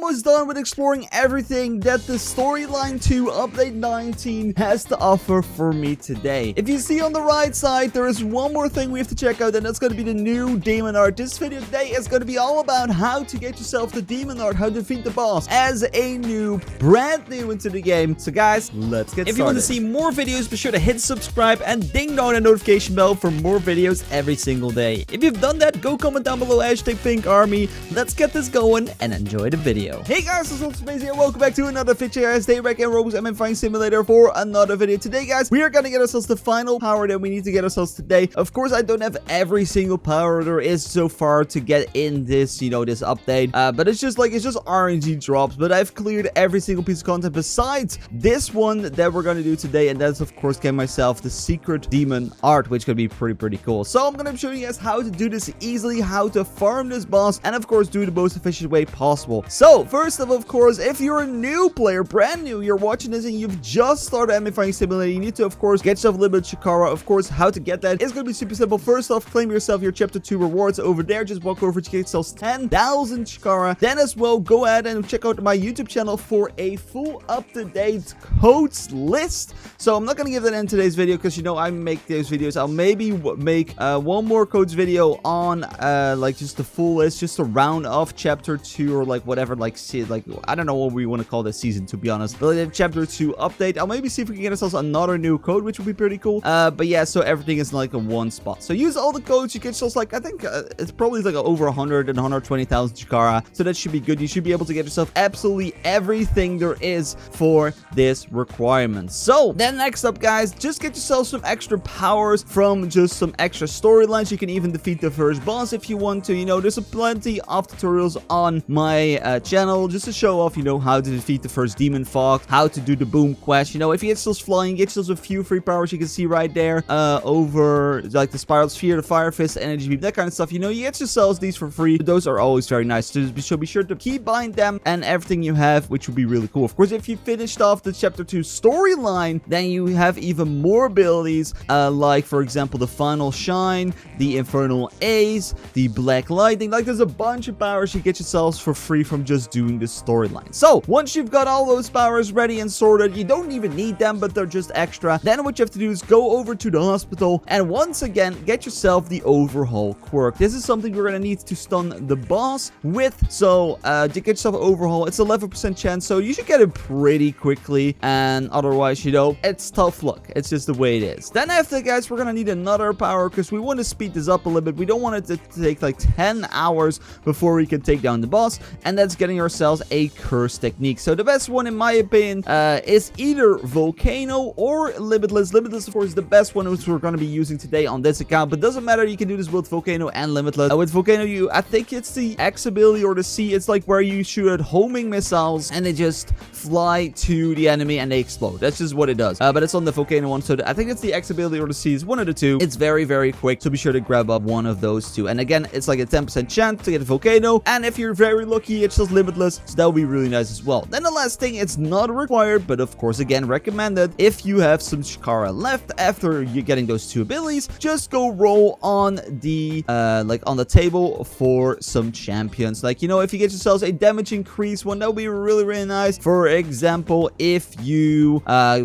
almost done with exploring everything that the Storyline 2 Update 19 has to offer for me today. If you see on the right side, there is one more thing we have to check out, and that's going to be the new Demon Art. This video today is going to be all about how to get yourself the Demon Art, how to defeat the boss as a noob, brand new into the game. So guys, let's get started. If you want to see more videos, be sure to hit subscribe and ding dong the notification bell for more videos every single day. If you've done that, go comment down below #PinkArmy. Let's get this going and enjoy the video. Hey guys, this is Amazing and welcome back to another Fixture as Day Wreck and Roblox MN Simulator for another video. Today guys, we are gonna get ourselves the final power that we need to get ourselves today. Of course, I don't have every single power there is so far to get in this, this update. But it's just RNG drops. But I've cleared every single piece of content besides this one that we're gonna do today, and that's of course get myself the secret demon art, which could be pretty cool. So I'm gonna be showing you guys how to do this easily, how to farm this boss, and of course do it the most efficient way possible. So first of course, if you're a new player, brand new, you're watching this and you've just started MN Simulator, you need to of course get yourself a little bit of Chikara. Of course, how to get that is gonna be super simple. First off, claim yourself your chapter 2 rewards over there. Just walk over to get yourself 10,000 Chikara. Then as well, go ahead and check out my YouTube channel for a full up-to-date codes list. So I'm not gonna give that in today's video because I make those videos. I'll maybe make one more codes video on just the full list, just to round off chapter 2 or whatever, I don't know what we want to call this season, to be honest. But chapter 2 update, I'll maybe see if we can get ourselves another new code, which would be pretty cool. But yeah, so everything is in one spot. So use all the codes. You get yourselves I think it's probably over 100 and 120,000 Chikara. So that should be good. You should be able to get yourself absolutely everything there is for this requirement. So then next up guys, just get yourself some extra powers from just some extra storylines. You can even defeat the first boss if you want to. There's plenty of tutorials on my channel just to show off how to defeat the first demon fox, how to do the boom quest. If you get yourselves flying, get yourselves a few free powers you can see right there over the spiral sphere, the fire fist, energy beam, that kind of stuff. You get yourselves these for free. Those are always very nice, so be sure to keep buying them and everything you have, which would be really cool. Of course, if you finished off the chapter 2 storyline, then you have even more abilities, like for example the final shine, the infernal ace, the black lightning. There's a bunch of powers you get yourselves for free from just doing the storyline. So once you've got all those powers ready and sorted, you don't even need them, but they're just extra. Then what you have to do is go over to the hospital and once again get yourself the overhaul quirk. This is something we're gonna need to stun the boss with. So to get yourself overhaul, it's 11% chance, so you should get it pretty quickly, and otherwise it's tough luck. It's just the way it is. Then after guys, we're gonna need another power because we want to speed this up a little bit. We don't want it to take 10 hours before we can take down the boss, and that's getting ourselves a curse technique. So the best one in my opinion is either Volcano or Limitless. Limitless of course is the best one which we're going to be using today on this account, but doesn't matter, you can do this with Volcano and Limitless. With Volcano, I think it's the X ability or the C. It's where you shoot at homing missiles and they just fly to the enemy and they explode. That's just what it does. But it's on the Volcano one, so I think it's the X ability or the C. Is one of the two. It's very quick, so be sure to grab up one of those two. And again, it's a 10% chance to get a Volcano, and if you're very lucky, it's just Limitless, so that would be really nice as well. Then the last thing, it's not required, but of course again recommended, if you have some Chikara left after you're getting those two abilities, just go roll on the on the table for some champions. If you get yourselves a damage increase one, that would be really nice. For example, if you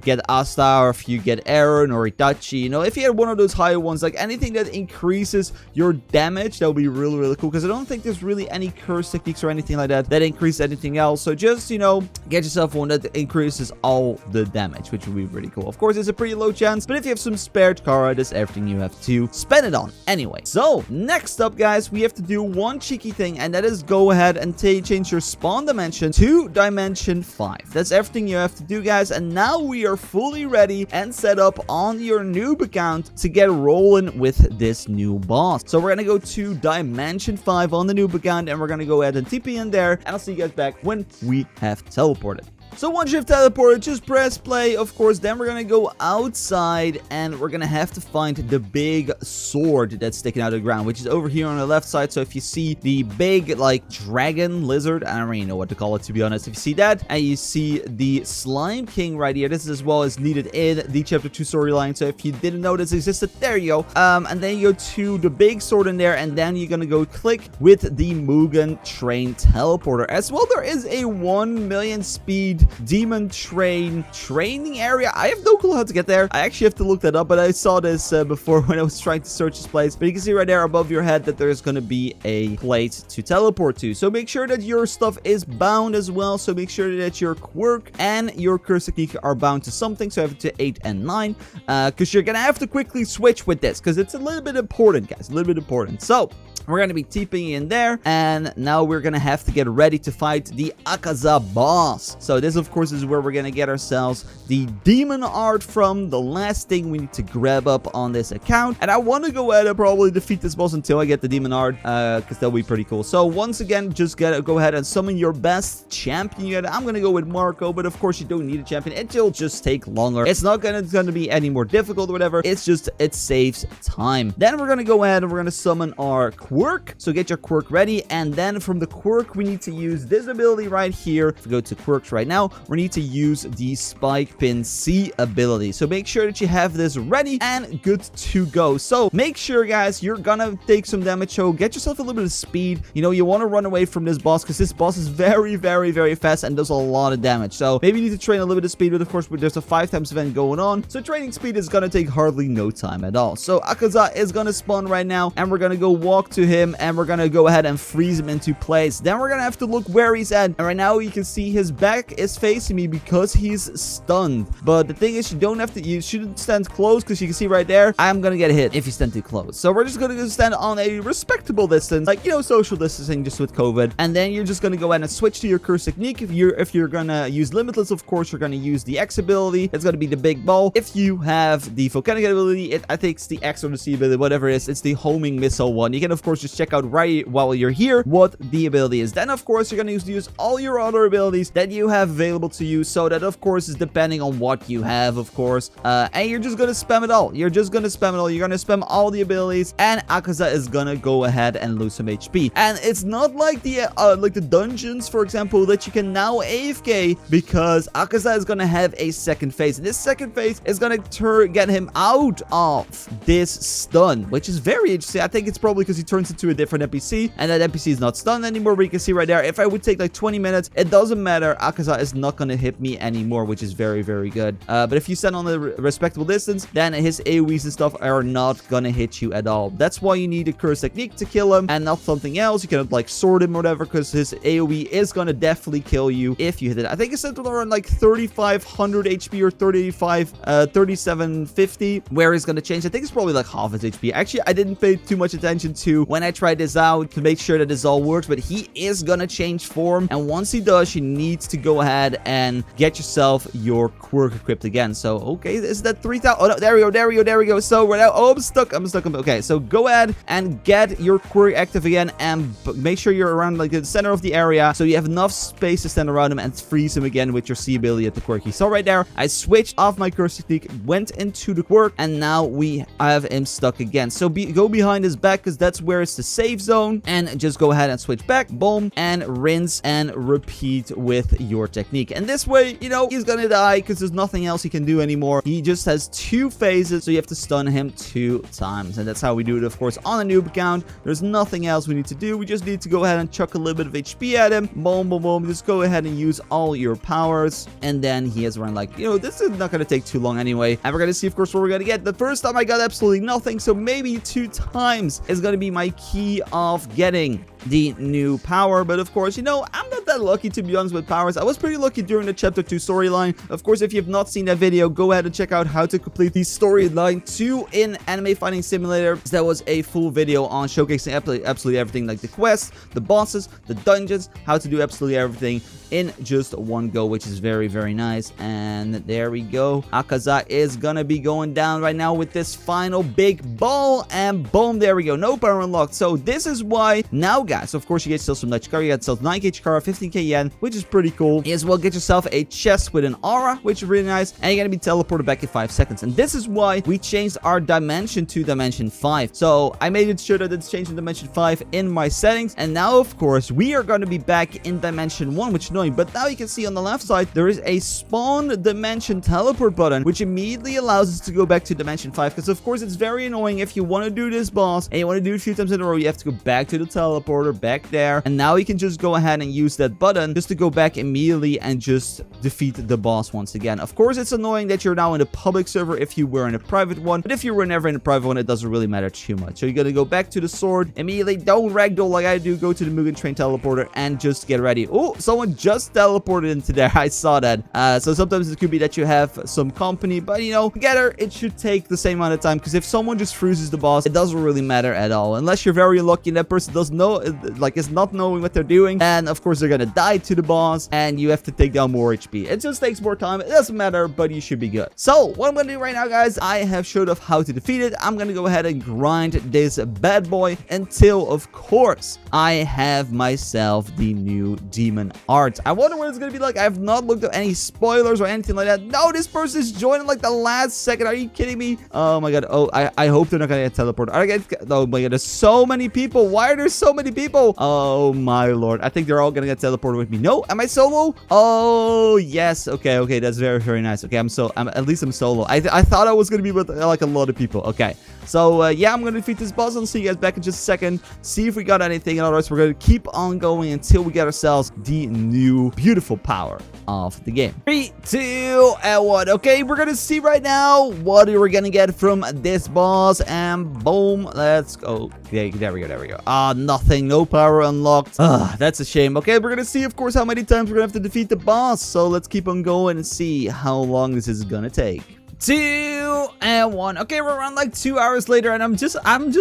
get Asta, or if you get Aaron or Itachi, if you had one of those higher ones, anything that increases your damage, that would be really cool, because I don't think there's really any curse techniques or anything like that that increase anything else. So just get yourself one that increases all the damage, which would be pretty cool. Of course, it's a pretty low chance, but if you have some spare Chikara, that's everything you have to spend it on anyway. So next up guys, we have to do one cheeky thing, and that is go ahead and change your spawn dimension to dimension 5. That's everything you have to do guys, and now we are fully ready and set up on your noob account to get rolling with this new boss. So we're gonna go to dimension 5 on the noob account, and we're gonna go ahead and TP in there, and I'll see you guys back when we have teleported. So once you've teleported, just press play, of course. Then we're gonna go outside, and we're gonna have to find the big sword that's sticking out of the ground, which is over here on the left side. So if you see the big, like, dragon lizard, I don't really know what to call it, to be honest. If you see that, and you see the slime king right here, this is as well as needed in the chapter 2 storyline. So if you didn't know this existed, there you go. And then you go to the big sword in there, and then you're gonna go click with the Mugen train teleporter. As well, there is a 1 million speed demon train training area. I have no clue how to get there. I actually have to look that up, but I saw this before when I was trying to search this place. But you can see right there above your head that there's going to be a place to teleport to. So make sure that your stuff is bound as well. So make sure that your quirk and your curse technique are bound to something. So I have it to 8 and 9 because you're going to have to quickly switch with this because it's a little bit important, guys. A little bit important. So we're going to be TPing in there, and now we're going to have to get ready to fight the Akaza boss. So this, of course, is where we're going to get ourselves the demon art from, the last thing we need to grab up on this account. And I want to go ahead and probably defeat this boss until I get the demon art, because that'll be pretty cool. So once again, just go ahead and summon your best champion. I'm going to go with Marco, but of course, you don't need a champion. It'll just take longer. It's not going to be any more difficult or whatever. It's just, it saves time. Then we're going to go ahead and we're going to summon our quirk. So get your quirk ready, and then from the quirk we need to use this ability right here. If we go to quirks right now, we need to use the Spike Pin C ability. So make sure that you have this ready and good to go. So make sure, guys, you're gonna take some damage. So get yourself a little bit of speed. You know, you want to run away from this boss because this boss is very, very, very fast and does a lot of damage. So maybe you need to train a little bit of speed, but of course there's a 5 times event going on. So training speed is gonna take hardly no time at all. So Akaza is gonna spawn right now, and we're gonna go walk to him, and we're gonna go ahead and freeze him into place. Then we're gonna have to look where he's at, and right now you can see his back is facing me because he's stunned. But the thing is, you shouldn't stand close because you can see right there, I'm gonna get hit if you stand too close. So we're just gonna stand on a respectable distance, like, you know, social distancing just with COVID. And then you're just gonna go ahead and switch to your curse technique. If you're gonna use limitless, of course, you're gonna use the X ability. It's gonna be the big ball. If you have the volcanic ability, I think it's the X or the C ability, whatever it is. It's the homing missile one. You can, of course, just check out right while you're here what the ability is. Then, of course, you're going to use all your other abilities that you have available to you. So that, of course, is depending on what you have, of course. And you're just going to spam it all. You're just going to spam it all. You're going to spam all the abilities, and Akaza is going to go ahead and lose some HP. And it's not like the dungeons, for example, that you can now AFK, because Akaza is going to have a second phase. And this second phase is going to get him out of this stun, which is very interesting. I think it's probably because he turns into a different NPC, and that NPC is not stunned anymore. But you can see right there, if I would take like 20 minutes, it doesn't matter. Akaza is not going to hit me anymore, which is very, very good. But if you stand on a respectable distance, then his AoEs and stuff are not going to hit you at all. That's why you need a curse technique to kill him and not something else. You can like sword him or whatever, because his AoE is going to definitely kill you if you hit it. I think it's set around like 3,500 HP or 3,750, where he's going to change. I think it's probably like half his HP. Actually, I didn't pay too much attention to when I tried this out to make sure that this all works, but he is gonna change form, and once he does, you need to go ahead and get yourself your quirk equipped again. So okay, is that 3,000? Oh no, there we go. So we're now, oh, I'm stuck. Okay, so go ahead and get your quirk active again, and make sure you're around like the center of the area, so you have enough space to stand around him and freeze him again with your C ability at the quirk. You saw right there, I switched off my curse technique, went into the quirk, and now we have him stuck again. So go behind his back, because that's where it's the safe zone, and just go ahead and switch back, boom, and rinse and repeat with your technique. And this way, you know, he's gonna die because there's nothing else he can do anymore. He just has 2 phases, so you have to stun him 2 times, and that's how we do it, of course, on a noob account. There's nothing else we need to do. We just need to go ahead and chuck a little bit of HP at him, boom, boom, boom. Just go ahead and use all your powers, and then he has run like, you know, this is not gonna take too long anyway, and we're gonna see, of course, what we're gonna get. The first time I got absolutely nothing, so maybe 2 times is gonna be my key of getting the new power. But of course, you know, I'm not that lucky, to be honest, with powers. I was pretty lucky during the chapter 2 storyline. Of course, if you have not seen that video, go ahead and check out how to complete the storyline 2 in Anime Fighting Simulator. That was a full video on showcasing absolutely everything, like the quests, the bosses, the dungeons, how to do absolutely everything in just one go, which is very, very nice. And there we go. Akaza is gonna be going down right now with this final big ball, and boom, there we go. No power unlocked. So this is why now, guys. So, of course, you get still some nice Chikara. You get yourself 9k Chikara, 15k yen, which is pretty cool. You as well get yourself a chest with an aura, which is really nice. And you're going to be teleported back in 5 seconds. And this is why we changed our dimension to dimension 5. So, I made it sure that it's changed to dimension 5 in my settings. And now, of course, we are going to be back in dimension 1, which is annoying. But now you can see on the left side, there is a spawn dimension teleport button, which immediately allows us to go back to dimension 5. Because, of course, it's very annoying if you want to do this boss and you want to do it a few times in a row. You have to go back to the teleporter, back there. And now you can just go ahead and use that button just to go back immediately and just defeat the boss once again. Of course, it's annoying that you're now in a public server if you were in a private one. But if you were never in a private one, it doesn't really matter too much. So you're going to go back to the sword immediately. Don't ragdoll like I do. Go to the Mugen Train teleporter and just get ready. Oh, someone just teleported into there. I saw that. So sometimes it could be that you have some company, but you know, together it should take the same amount of time, because if someone just freezes the boss, it doesn't really matter at all. Unless you're very lucky and that person doesn't know, like, is not knowing what they're doing, and of course they're gonna die to the boss and you have to take down more HP. It just takes more time. It doesn't matter, but you should be good. So what I'm gonna do right now, guys, I have showed off how to defeat it. I'm gonna go ahead and grind this bad boy until, of course, I have myself the new demon art. I wonder what it's gonna be like. I have not looked at any spoilers or anything like that. No, this person is joining like the last second. Are you kidding me? Oh my god. Oh, I hope they're not gonna get teleported. Oh my god, there's so many people. Why are there so many people? Oh my lord. I think they're all gonna get teleported with me. No, am I solo? Oh yes. Okay, that's very, very nice. Okay, at least I'm solo. I thought I was gonna be with like a lot of people. Okay, so yeah, I'm gonna defeat this boss. I'll see you guys back in just a second, see if we got anything, and otherwise we're gonna keep on going until we get ourselves the new beautiful power of the game. 3, 2, and 1. Okay, we're gonna see right now what we're gonna get from this boss, and boom, let's go. There we go. Ah, nothing, no power unlocked. Ah, that's a shame. Okay, we're gonna see, of course, how many times we're gonna have to defeat the boss. So let's keep on going and see how long this is gonna take. 2 and 1. Okay, we're around like 2 hours later, and I'm just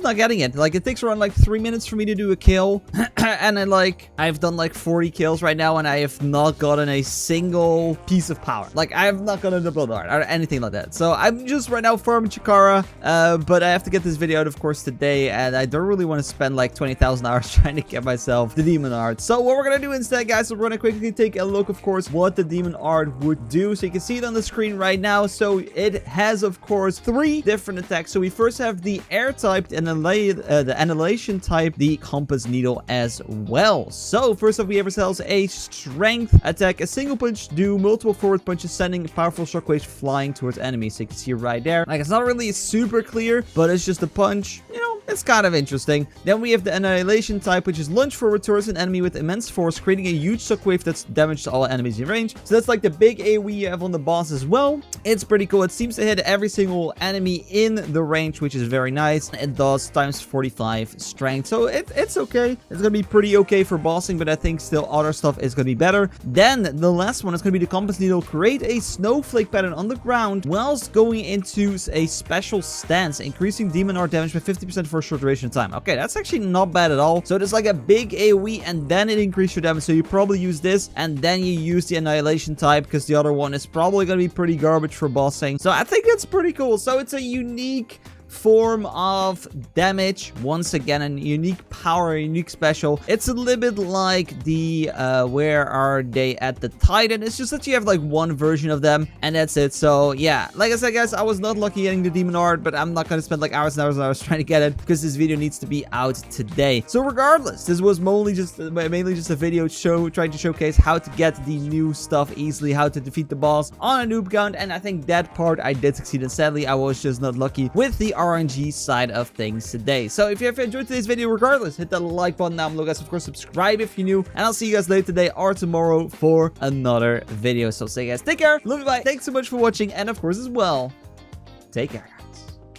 not getting it. Like, it takes around like 3 minutes for me to do a kill, and then like I've done like 40 kills right now, and I have not gotten a single piece of power. Like, I have not gotten a double art or anything like that. So I'm just right now farming Chikara, but I have to get this video out, of course, today, and I don't really want to spend like 20,000 hours trying to get myself the demon art. So what we're gonna do instead, guys, we're gonna quickly take a look, of course, what the demon art would do. So you can see it on the screen right now. So it has, of course, 3 different attacks. So we first have the air type, the Annihilation type, the compass needle as well. So first off, we have ourselves a strength attack. A single punch do multiple forward punches, sending powerful shockwaves flying towards enemies. So you can see right there. Like, it's not really super clear, but it's just a punch. You know, it's kind of interesting. Then we have the Annihilation type, which is lunge forward towards an enemy with immense force, creating a huge shockwave that's damaged to all enemies in range. So that's like the big AoE you have on the boss as well. It's pretty cool. It seems to hit every single enemy in the range, which is very nice. It does times 45 strength. So it's okay. It's gonna be pretty okay for bossing, but I think still other stuff is gonna be better. Then the last one is gonna be the compass needle. Create a snowflake pattern on the ground whilst going into a special stance, increasing demon art damage by 50% for a short duration of time. Okay, that's actually not bad at all. So there's like a big AoE, and then it increases your damage. So you probably use this, and then you use the Annihilation type, because the other one is probably gonna be pretty garbage for bossing. So I think it's pretty cool. So it's a unique form of damage, once again, a unique power, a unique special. It's a little bit like the where are they at the Titan. It's just that you have like one version of them, and that's it. So yeah, like I said, guys, I was not lucky getting the demon art, but I'm not gonna spend like hours and hours and hours trying to get it, because this video needs to be out today. So regardless, this was mainly just a video trying to showcase how to get the new stuff easily, how to defeat the boss on a noob count, and I think that part I did succeed in. Sadly, I was just not lucky with the RNG side of things today. So if you have enjoyed today's video, regardless, hit that like button down below, guys. Of course, subscribe if you're new, and I'll see you guys later today or tomorrow for another video. So say, guys, take care, love you, bye, thanks so much for watching, and of course as well, take care, guys.